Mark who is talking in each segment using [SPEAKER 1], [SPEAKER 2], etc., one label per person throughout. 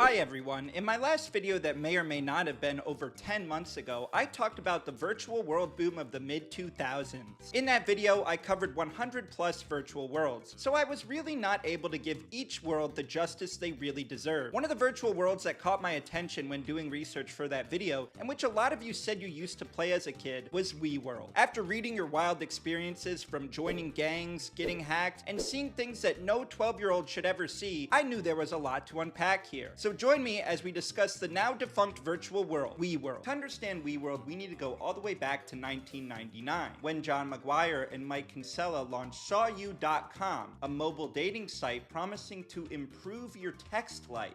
[SPEAKER 1] Hi everyone, in my last video that may or may not have been over 10 months ago, I talked about the virtual world boom of the mid-2000s. In that video, I covered 100 plus virtual worlds, so I was really not able to give each world the justice they really deserve. One of the virtual worlds that caught my attention when doing research for that video, and which a lot of you said you used to play as a kid, was WeeWorld. After reading your wild experiences from joining gangs, getting hacked, and seeing things that no 12-year-old should ever see, I knew there was a lot to unpack here. So join me as we discuss the now defunct virtual world, WeeWorld. To understand WeeWorld, we need to go all the way back to 1999, when John McGuire and Mike Kinsella launched SawYou.com, a mobile dating site promising to improve your text life.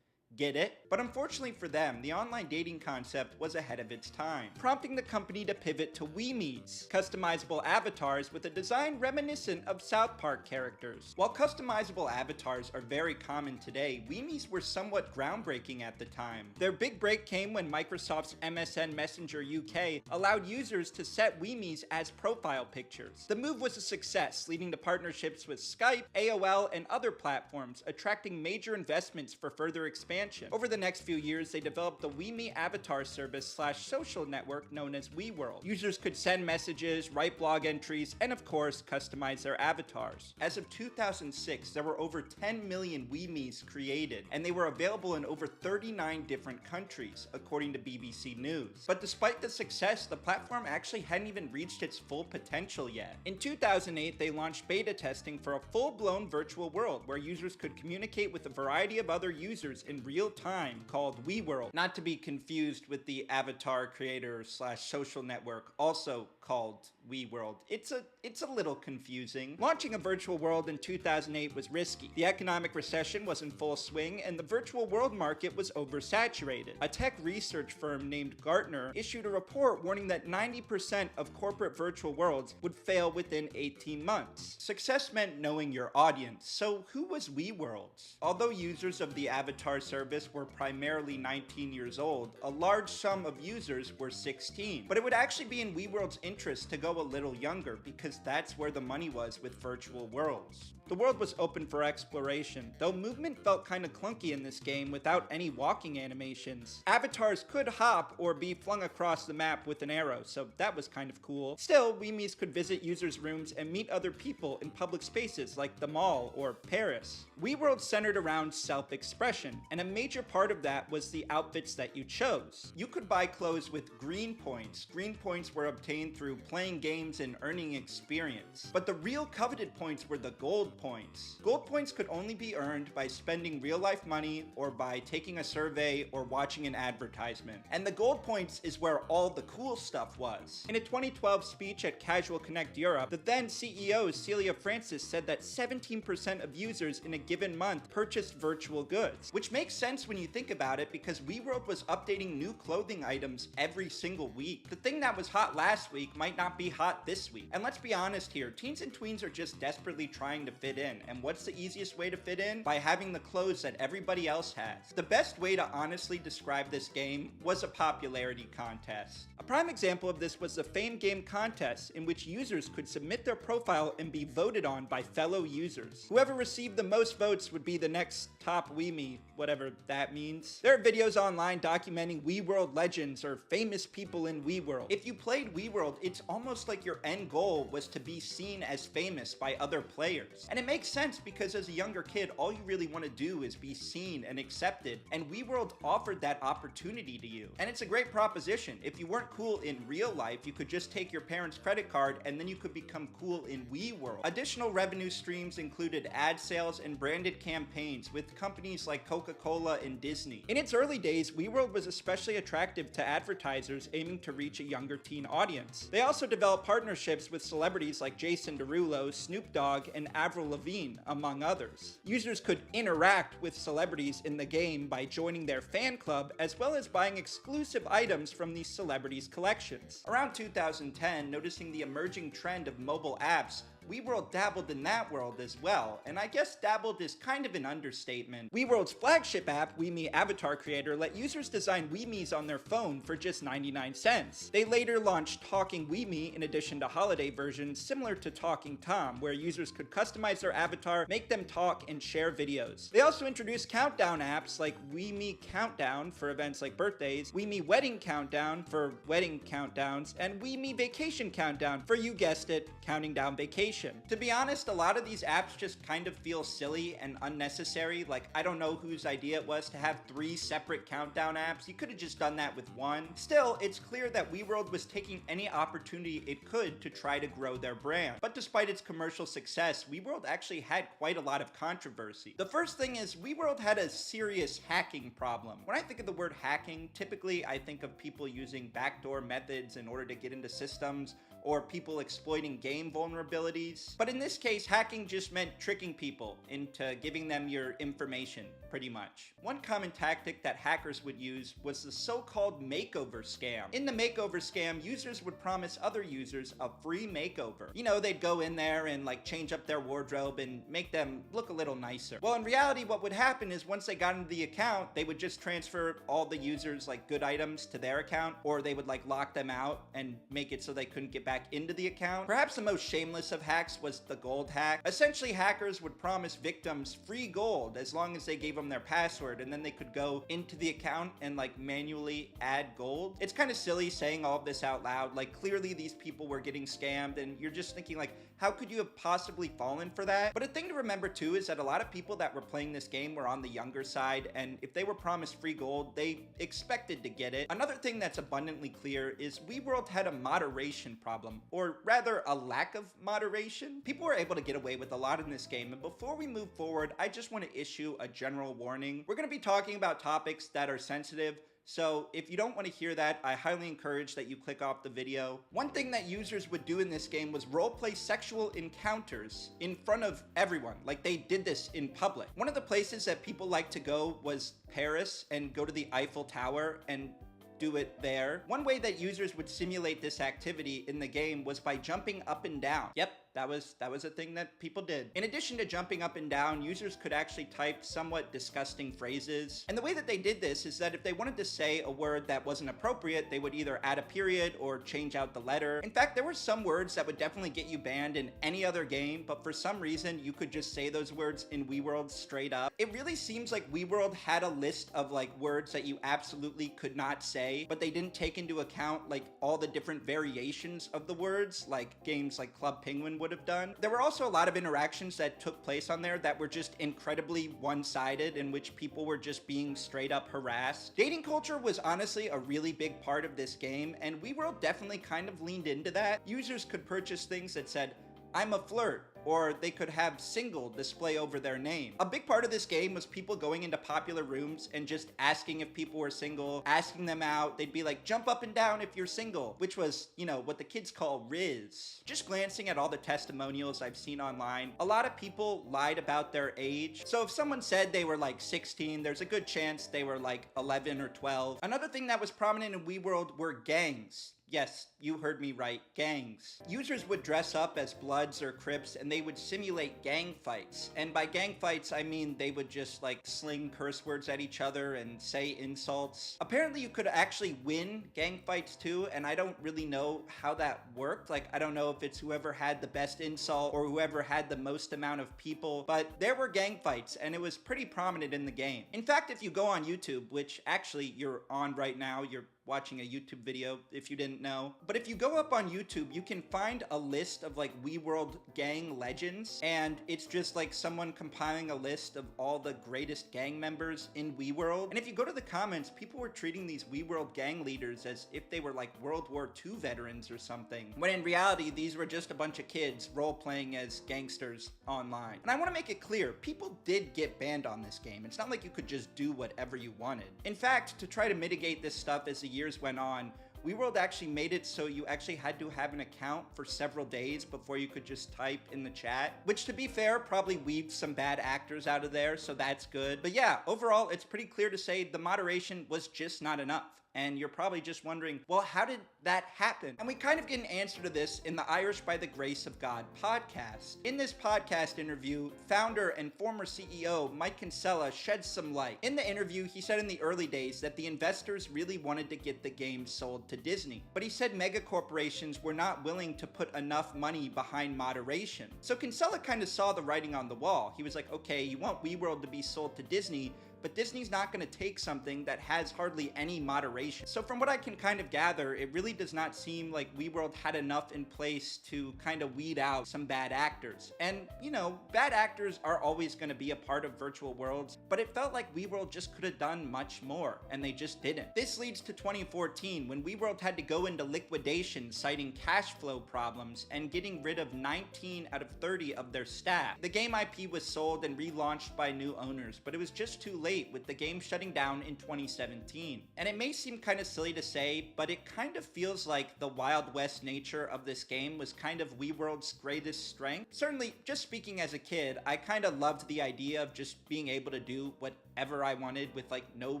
[SPEAKER 1] Get it? But unfortunately for them, the online dating concept was ahead of its time, prompting the company to pivot to WeeMe's, customizable avatars with a design reminiscent of South Park characters. While customizable avatars are very common today, WeeMe's were somewhat groundbreaking at the time. Their big break came when Microsoft's MSN Messenger UK allowed users to set WeeMe's as profile pictures. The move was a success, leading to partnerships with Skype, AOL, and other platforms, attracting major investments for further expansion. Over the next few years, they developed the WeeMe avatar service / social network known as WeeWorld. Users could send messages, write blog entries, and of course, customize their avatars. As of 2006, there were over 10 million WeeMe's created, and they were available in over 39 different countries, according to BBC News. But despite the success, the platform actually hadn't even reached its full potential yet. In 2008, they launched beta testing for a full-blown virtual world where users could communicate with a variety of other users in real time, called WeeWorld, not to be confused with the avatar creator / social network, also called WeeWorld. It's a little confusing. Launching a virtual world in 2008 was risky. The economic recession was in full swing, and the virtual world market was oversaturated. A tech research firm named Gartner issued a report warning that 90% of corporate virtual worlds would fail within 18 months. Success meant knowing your audience. So who was WeeWorld? Although users of the avatar service were primarily 19 years old, a large sum of users were 16. But it would actually be in WeeWorld's interest to go a little younger, because that's where the money was with virtual worlds. The world was open for exploration, though movement felt kinda clunky in this game without any walking animations. Avatars could hop or be flung across the map with an arrow, so that was kind of cool. Still, WeeMe's could visit users' rooms and meet other people in public spaces like the mall or Paris. WeeWorld centered around self-expression, and a major part of that was the outfits that you chose. You could buy clothes with green points. Green points were obtained through playing games and earning experience. But the real coveted points were the gold points. Gold points could only be earned by spending real-life money or by taking a survey or watching an advertisement. And the gold points is where all the cool stuff was. In a 2012 speech at Casual Connect Europe, the then CEO Celia Francis said that 17% of users in a given month purchased virtual goods, which makes sense when you think about it because WeeWorld was updating new clothing items every single week. The thing that was hot last week might not be hot this week. And let's be honest here, teens and tweens are just desperately trying to fit in. And what's the easiest way to fit in? By having the clothes that everybody else has. The best way to honestly describe this game was a popularity contest. A prime example of this was the Fame Game contest, in which users could submit their profile and be voted on by fellow users. Whoever received the most votes would be the next top WeeMe, whatever that means. There are videos online documenting WeeWorld legends or famous people in WeeWorld. If you played WeeWorld, it's almost like your end goal was to be seen as famous by other players. And it makes sense because as a younger kid, all you really want to do is be seen and accepted, and WeeWorld offered that opportunity to you. And it's a great proposition. If you weren't cool in real life, you could just take your parents' credit card and then you could become cool in WeeWorld. Additional revenue streams included ad sales and branded campaigns with companies like Coca-Cola and Disney. In its early days, WeeWorld was especially attractive to advertisers aiming to reach a younger teen audience. They also developed partnerships with celebrities like Jason Derulo, Snoop Dogg, and Avril Lavigne, among others. Users could interact with celebrities in the game by joining their fan club, as well as buying exclusive items from these celebrities' collections. Around 2010, noticing the emerging trend of mobile apps, WeeWorld dabbled in that world as well, and I guess dabbled is kind of an understatement. WeeWorld's flagship app, WeeMe Avatar Creator, let users design WeeMes on their phone for just 99 cents. They later launched Talking WeeMe in addition to holiday versions similar to Talking Tom, where users could customize their avatar, make them talk, and share videos. They also introduced countdown apps like WeeMe Countdown for events like birthdays, WeeMe Wedding Countdown for wedding countdowns, and WeeMe Vacation Countdown for, you guessed it, counting down vacation. To be honest, a lot of these apps just kind of feel silly and unnecessary. Like, I don't know whose idea it was to have 3 separate countdown apps. You could have just done that with one. Still, it's clear that WeeWorld was taking any opportunity it could to try to grow their brand. But despite its commercial success, WeeWorld actually had quite a lot of controversy. The first thing is WeeWorld had a serious hacking problem. When I think of the word hacking, typically I think of people using backdoor methods in order to get into systems, or people exploiting game vulnerabilities. But in this case, hacking just meant tricking people into giving them your information, pretty much. One common tactic that hackers would use was the so-called makeover scam. In the makeover scam, users would promise other users a free makeover. You know, they'd go in there and like change up their wardrobe and make them look a little nicer. Well, in reality, what would happen is once they got into the account, they would just transfer all the users like good items to their account, or they would like lock them out and make it so they couldn't get back into the account. Perhaps the most shameless of hacks was the gold hack. Essentially, hackers would promise victims free gold as long as they gave them their password, and then they could go into the account and like manually add gold. It's kind of silly saying all of this out loud. Like, clearly these people were getting scammed, and you're just thinking like, how could you have possibly fallen for that? But a thing to remember too is that a lot of people that were playing this game were on the younger side, and if they were promised free gold, they expected to get it. Another thing that's abundantly clear is WeeWorld had a moderation problem, or rather a lack of moderation. People were able to get away with a lot in this game, and before we move forward, I just want to issue a general warning. We're going to be talking about topics that are sensitive, so if you don't want to hear that, I highly encourage that you click off the video. One thing that users would do in this game was roleplay sexual encounters in front of everyone. Like, they did this in public. One of the places that people like to go was Paris and go to the Eiffel Tower and do it there. One way that users would simulate this activity in the game was by jumping up and down. Yep, that was a thing that people did. In addition to jumping up and down, users could actually type somewhat disgusting phrases. And the way that they did this is that if they wanted to say a word that wasn't appropriate, they would either add a period or change out the letter. In fact, there were some words that would definitely get you banned in any other game, but for some reason, you could just say those words in WeeWorld straight up. It really seems like WeeWorld had a list of like words that you absolutely could not say, but they didn't take into account like all the different variations of the words, like games like Club Penguin would have done. There were also a lot of interactions that took place on there that were just incredibly one-sided, in which people were just being straight up harassed. Dating culture was honestly a really big part of this game, and WeeWorld definitely kind of leaned into that. Users could purchase things that said, "I'm a flirt," or they could have single display over their name. A big part of this game was people going into popular rooms and just asking if people were single, asking them out. They'd be like, "Jump up and down if you're single," which was, you know, what the kids call Riz. Just glancing at all the testimonials I've seen online, a lot of people lied about their age. So if someone said they were like 16, there's a good chance they were like 11 or 12. Another thing that was prominent in WeeWorld were gangs. Yes, you heard me right, gangs. Users would dress up as Bloods or Crips, and they would simulate gang fights. And by gang fights, I mean they would just like sling curse words at each other and say insults. Apparently you could actually win gang fights too, and I don't really know how that worked. Like, I don't know if it's whoever had the best insult or whoever had the most amount of people, but there were gang fights, and it was pretty prominent in the game. In fact, if you go on YouTube, which actually you're on right now, you're watching a YouTube video if you didn't know. But if you go up on YouTube, you can find a list of like WeeWorld gang legends, and it's just like someone compiling a list of all the greatest gang members in WeeWorld. And if you go to the comments, people were treating these WeeWorld gang leaders as if they were like World War II veterans or something, when in reality, these were just a bunch of kids role-playing as gangsters online. And I want to make it clear, people did get banned on this game. It's not like you could just do whatever you wanted. In fact, to try to mitigate this stuff as the years went on, WeeWorld actually made it so you actually had to have an account for several days before you could just type in the chat, which to be fair, probably weeds some bad actors out of there, so that's good. But yeah, overall, it's pretty clear to say the moderation was just not enough. And you're probably just wondering, well, how did that happen? And we kind of get an answer to this in the Irish by the Grace of God podcast. In this podcast interview, founder and former CEO Mike Kinsella sheds some light. In the interview, he said in the early days that the investors really wanted to get the game sold to Disney. But he said mega corporations were not willing to put enough money behind moderation. So Kinsella kind of saw the writing on the wall. He was like, okay, you want WeeWorld to be sold to Disney, but Disney's not going to take something that has hardly any moderation. So from what I can kind of gather, it really does not seem like WeeWorld had enough in place to kind of weed out some bad actors. And, you know, bad actors are always going to be a part of virtual worlds, but it felt like WeeWorld just could have done much more, and they just didn't. This leads to 2014, when WeeWorld had to go into liquidation, citing cash flow problems and getting rid of 19 out of 30 of their staff. The game IP was sold and relaunched by new owners, but it was just too late with the game shutting down in 2017. And it may seem kind of silly to say, but it kind of feels like the Wild West nature of this game was kind of WeeWorld's greatest strength. Certainly, just speaking as a kid, I kind of loved the idea of just being able to do whatever I wanted with like no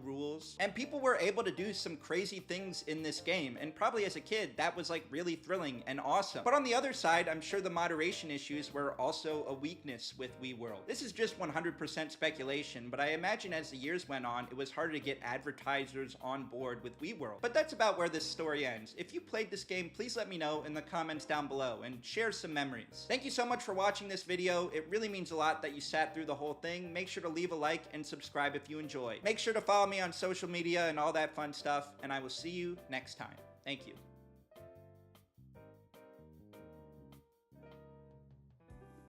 [SPEAKER 1] rules. And people were able to do some crazy things in this game, and probably as a kid, that was like really thrilling and awesome. But on the other side, I'm sure the moderation issues were also a weakness with WeeWorld. This is just 100% speculation, but I imagine as the years went on, it was harder to get advertisers on board with WeeWorld. But that's about where this story ends. If you played this game, please let me know in the comments down below and share some memories. Thank you so much for watching this video. It really means a lot that you sat through the whole thing. Make sure to leave a like and subscribe if you enjoyed. Make sure to follow me on social media and all that fun stuff, and I will see you next time. Thank you.